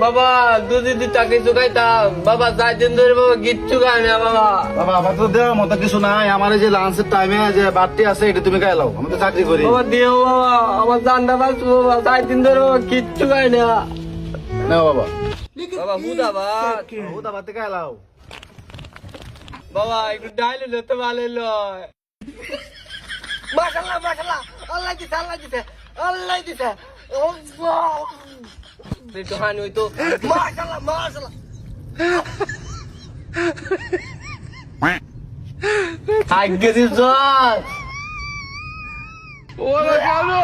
বাবা যদি টাকা কিছু খাইতাম বাবা 4 দিন ধরে বাবা কিচ্ছু খাই না বাবা। বাবা আমার তো দেওয়ার মতো কিছু নাই, আমার এই যে লাঞ্চের টাইমে যে বাড়তি আছে এটা তুমি খাই লাও, আমি তো চাকরি করি। বাবা দিও বাবা, আমার জানটা বাঁচবো বাবা, 4 দিন ধরে বাবা কিচ্ছু খাই না। নাও বাবা, বাবা হুদাবাদ ওটা বাড়তি খাই লাও। বাবা একটু ডাইলে লতে ভালো লয়। মাশাআল্লাহ মাশাআল্লাহ, আল্লাহ দিছে আল্লাহ দিছে আল্লাহ দিছে। একটু হানি হইতো। মাশাআল্লাহ মাশাআল্লাহ। আগে দিছ ওরে কালো।